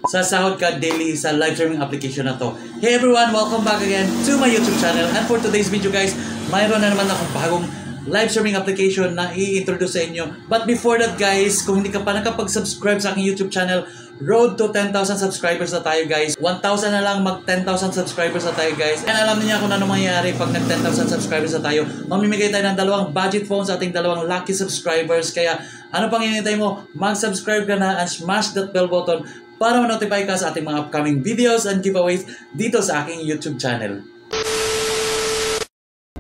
sasahod ka daily sa live streaming application na to. Hey everyone, welcome back again to my YouTube channel. And for today's video guys, mayroon na naman akong bagong live streaming application na i-introduce sa inyo. But before that guys, kung hindi ka pa nakapag-subscribe sa aking YouTube channel, road to 10,000 subscribers na tayo guys. 1,000 na lang, mag 10,000 subscribers na tayo guys. And alam niyo kung ano mangyayari pag nag 10,000 subscribers na tayo. Mamimigay tayo ng dalawang budget phone sa ating dalawang lucky subscribers. Kaya ano pang hinihintay mo? Mag-subscribe ka na and smash that bell button para ma-notify ka sa ating mga upcoming videos and giveaways dito sa aking YouTube channel.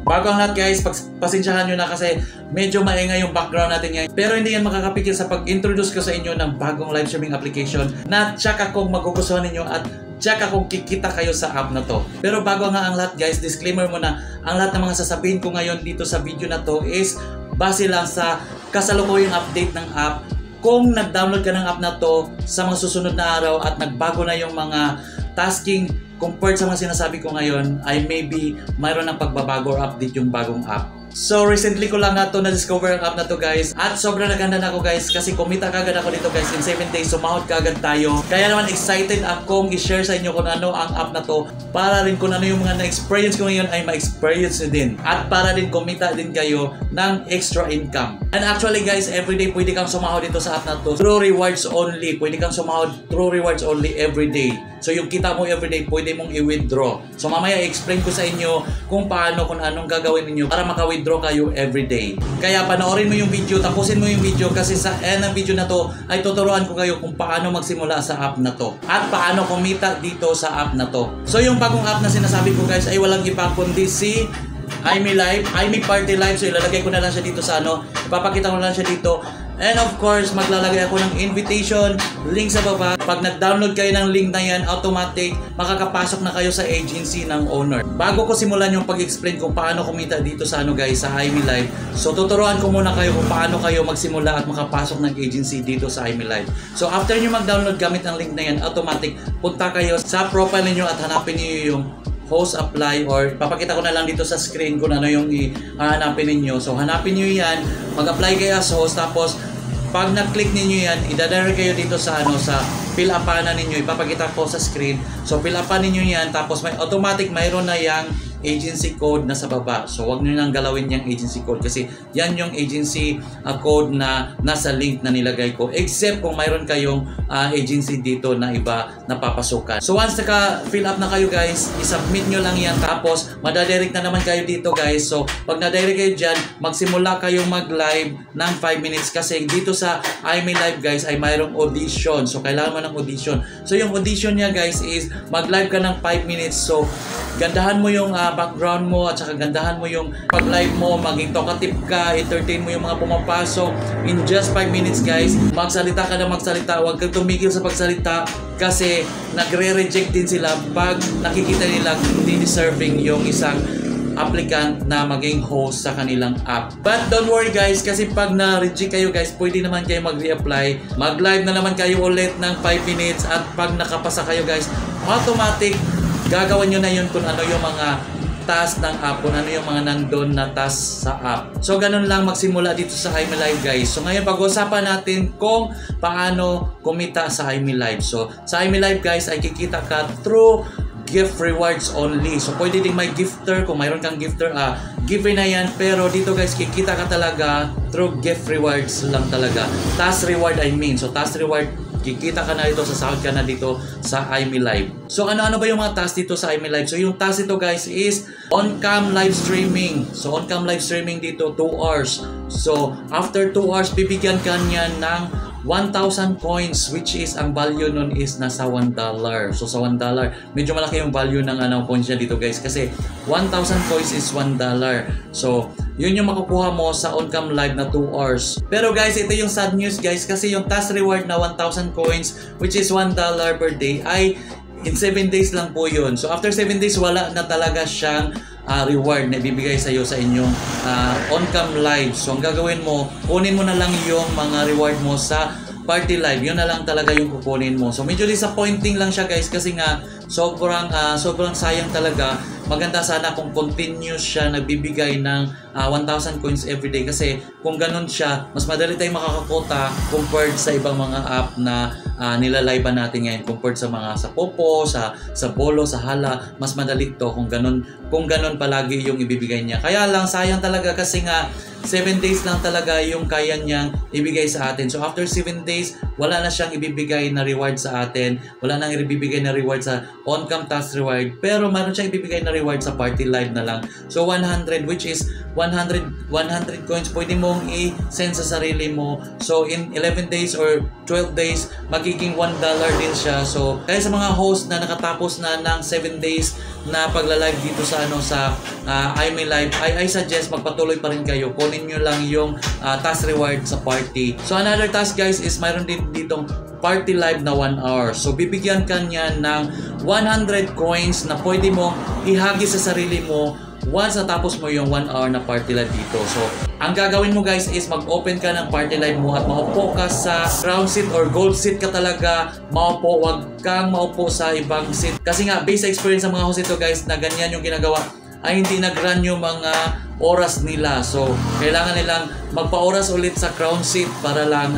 Bago ang lahat guys, pasensyahan nyo na kasi medyo maingay yung background natin ngayon. Pero hindi yan makakapigil sa pag-introduce ko sa inyo ng bagong live streaming application na check akong magugustuhan ninyo at check akong kikita kayo sa app na to. Pero bago nga ang lahat guys, disclaimer muna, ang lahat ng mga sasabihin ko ngayon dito sa video na to is base lang sa kasalukuyang update ng app. Kung nag-download ka ng app na to sa mga susunod na araw at nagbago na yung mga tasking compared sa mga sinasabi ko ngayon, ay maybe mayroon ng pagbabago or update yung bagong app. So recently ko lang na to na-discover ang app na to guys. At sobrang naganda na ako guys kasi kumita kagad ako dito guys. In 7 days, sumahod kagad tayo. Kaya naman excited akong i-share sa inyo kung ano ang app na to. Para rin kung ano yung mga na-experience ko ngayon ay ma-experience din. At para rin kumita din kayo ng extra income. And actually guys, everyday pwede kang sumahod dito sa app na to. Through rewards only. Pwede kang sumahod through rewards only everyday. So yung kita mo everyday, pwede mong i-withdraw. So mamaya i-explain ko sa inyo kung paano, kung anong gagawin niyo para maka-withdraw kayo everyday. Kaya panoorin mo yung video, tapusin mo yung video kasi sa end ng video na to ay tuturuan ko kayo kung paano magsimula sa app na to at paano kumita dito sa app na to. So yung bagong app na sinasabi ko guys ay walang iba kundi si iMeLive, iMeParty Live. So ilalagay ko na lang siya dito sa ano, ipapakita ko na lang siya dito. And of course, maglalagay ako ng invitation, link sa baba. Pag nag-download kayo ng link na yan, automatic, makakapasok na kayo sa agency ng owner. Bago ko simulan yung pag-explain kung paano kumita dito sa ano guys, sa iMeLive. So tuturuan ko muna kayo kung paano kayo magsimula at makapasok ng agency dito sa iMeLive. So after nyo mag-download gamit ang link na yan, automatic, punta kayo sa profile niyo at hanapin niyo yung host apply, or papakita ko na lang dito sa screen kung ano yung hanapin ninyo. So hanapin nyo yan, mag-apply kayo as host, tapos pag na-click ninyo yan, idadirect kayo dito sa ano, sa fill upan na ninyo, ipapakita ko sa screen. So fill upan ninyo yan, tapos may automatic mayroon na yang agency code na sa baba. So wag niyo nang galawin yung agency code kasi yan yung agency code na nasa link na nilagay ko, except kung mayroon kayong agency dito na iba na papasukan. So once naka-fill up na kayo guys, i-submit nyo lang yan, tapos madadirect na naman kayo dito guys. So pag na-direct kayo dyan, magsimula kayong mag-live ng 5 minutes kasi dito sa iMeLive guys ay mayroong audition. So kailangan mo ng audition. So yung audition niya guys is mag-live ka ng 5 minutes. So gandahan mo yung background mo at saka gandahan mo yung pag-live mo, maging talkative ka, entertain mo yung mga pumapasok. In just 5 minutes guys, magsalita ka na magsalita, huwag kang tumigil sa pagsalita kasi nagre-reject din sila pag nakikita nila hindi deserving yung isang applicant na maging host sa kanilang app. But don't worry guys, kasi pag na-reject kayo guys, pwede naman kayo mag-reapply. Mag-live na naman kayo ulit ng 5 minutes at pag nakapasa kayo guys, automatic gagawin nyo na yun kung ano yung mga task ng app, kung ano yung mga nandun na task sa app. So ganun lang magsimula dito sa iMeLive guys. So ngayon pag-usapan natin kung paano kumita sa iMeLive. So sa iMeLive guys ay kikita ka through gift rewards only. So pwede ding may gifter, kung mayroon kang gifter, giveaway na yan. Pero dito guys, kikita ka talaga through gift rewards lang talaga. Task reward I mean. So task reward, kikita ka na dito, sasahod ka na dito sa iMeLive. So ano-ano ba yung mga task dito sa iMeLive? So yung task dito guys is on-cam live streaming. So on-cam live streaming dito 2 hours. So after 2 hours, bibigyan ka niya ng 1,000 coins, which is ang value nun is nasa $1. So sa $1, medyo malaki yung value ng coins niya dito guys kasi 1,000 coins is $1. So yun yung makukuha mo sa on-cam live na 2 hours. Pero guys, ito yung sad news guys kasi yung task reward na 1,000 coins, which is $1 per day, ay in 7 days lang po yun. So after 7 days, wala na talaga siyang reward na ibibigay sa iyo sa inyong on-cam live. So ang gagawin mo, kunin mo na lang yung mga reward mo sa party live. Yun na lang talaga yung kukunin mo. So medyo disappointing lang siya guys kasi nga sobrang sayang talaga. Maganda sana kung continuous siya nagbibigay ng 1,000 coins everyday kasi kung ganun siya, mas madali tayong makakakota compared sa ibang mga app na nilalive natin ngayon compared sa mga sa Popo, sa Bolo, sa Hala. Mas madali to kung ganun palagi yung ibibigay niya. Kaya lang sayang talaga kasi nga 7 days lang talaga yung kaya niyang ibigay sa atin. So after 7 days, wala na siyang ibibigay na reward sa atin. Wala nang ibibigay na reward sa on-cam task reward. Pero meron siyang ibibigay na reward sa party live na lang. So 100, which is 100 coins pwede mong i-send sa sarili mo. So in 11 days or 12 days, magiging $1 din siya. So kaya sa mga host na nakatapos na ng 7 days na pagla-live dito sa IME Live, I suggest magpatuloy pa rin kayo. Kunin nyo lang yung task reward sa party. So another task guys is mayroon din ditong party live na 1 hour. So bibigyan ka niya ng 100 coins na pwede mong ihagis sa sarili mo once natapos mo yung 1 hour na party live dito. So ang gagawin mo guys is mag-open ka ng party live mo at maupo ka sa crown seat or gold seat ka talaga. Maupo, wag kang maupo sa ibang seat. Kasi nga based sa experience sa mga host ito guys na ganyan yung ginagawa, ay hindi nag-run yung mga oras nila. So kailangan nilang magpa-oras ulit sa crown seat para lang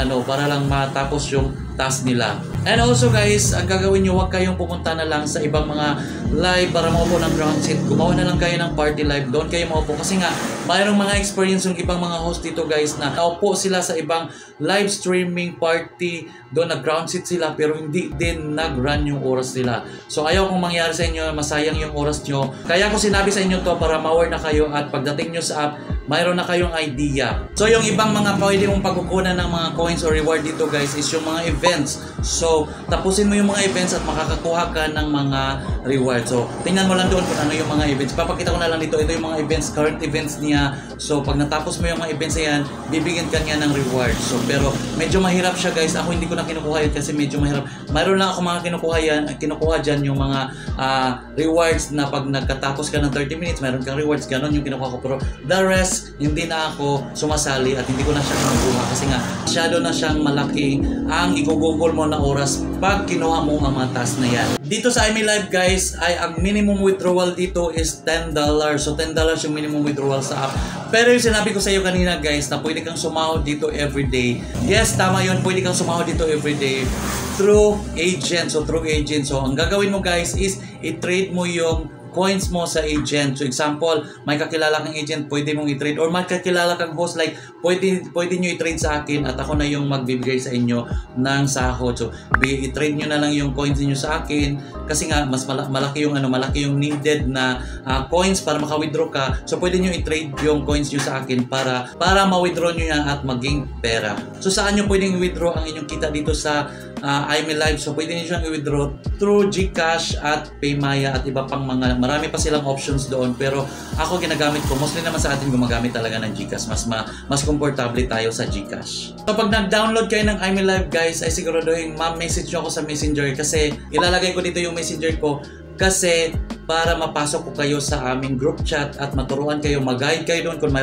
matapos yung task nila. And also guys, ang gagawin nyo, huwag kayong pumunta na lang sa ibang mga live para maupo ng ground seat. Gumawa na lang kayo ng party live, doon kayo maupo. Kasi nga, mayroong mga experience yung ibang mga host dito guys na naupo sila sa ibang live streaming party, doon nag-ground seat sila pero hindi din nag-run yung oras nila. So ayaw kong mangyari sa inyo, masayang yung oras nyo. Kaya ko sinabi sa inyo to para ma-aware na kayo at pagdating nyo sa app, mayroon na kayong idea. So yung ibang mga pwede mong pagkukunan ng mga coins or reward dito guys is yung mga events. So tapusin mo yung mga events at makakakuha ka ng mga reward. So tingnan mo lang doon kung ano yung mga events. Papakita ko na lang dito, ito yung mga events, current events niya. So pag natapos mo yung mga events na yan, bibigyan ka niya ng reward. So pero medyo mahirap siya guys. Ako hindi ko na kinukuha yun kasi medyo mahirap. Mayroon lang ako mga kinukuha dyan yung mga rewards na pag nagkatapos ka ng 30 minutes, mayroon kang rewards. Ganon yung kinukuha ko. Pero the rest, hindi na ako sumasali at hindi ko na siya kinukuha kasi nga masyado na siyang malaki ang igugugol mo na oras pag kinuha mo ang mga task na yan. Dito sa IME Live guys, ay ang minimum withdrawal dito is $10. So $10 yung minimum withdrawal sa app. Pero yung sinabi ko sa iyo kanina guys na pwede kang sumahod dito everyday. Yes, tama yun, pwede kang sumahod dito everyday through agent. So through agent. So ang gagawin mo guys is i-trade mo yung coins mo sa agent. So example, may kakilala kang agent, pwede mong i-trade or may kakilala kang host like pwede nyo i-trade sa akin at ako na yung magbibigay sa inyo ng sahod. So i-trade nyo na lang yung coins niyo sa akin kasi nga mas malaki yung needed na coins para maka-withdraw ka. So pwede nyo i-trade yung coins nyo sa akin para ma-withdraw nyo yan at maging pera. So saan nyo pwedeng i-withdraw ang inyong kita dito sa IME Live? So pwede nyo siyang i-withdraw through GCash at Paymaya at iba pang mga, marami pa silang options doon, pero ako ginagamit ko, mostly naman sa atin gumagamit talaga ng GCash. Mas komportable tayo sa GCash. So pag nag-download kayo ng IME Live guys, ay siguraduhin message nyo ako sa Messenger kasi ilalagay ko dito yung Messenger ko kasi para mapasok ko kayo sa aming group chat at maturuan kayo, mag-guide kayo doon kung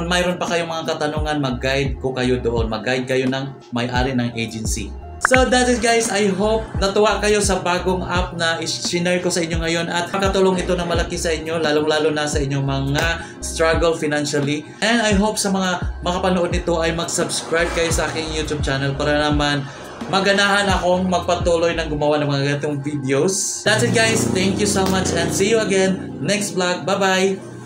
mayroon pa kayong mga katanungan, mag-guide ko kayo doon, mag-guide kayo ng may-ari ng agency. So that's it guys, I hope natuwa kayo sa bagong app na i-share ko sa inyo ngayon at makatulong ito na malaki sa inyo, lalong-lalo na sa inyong mga struggle financially. And I hope sa mga makapanood nito ay mag-subscribe kayo sa aking YouTube channel para naman maganahan akong magpatuloy ng gumawa ng mga ganitong videos. That's it guys, thank you so much and see you again next vlog. Bye bye!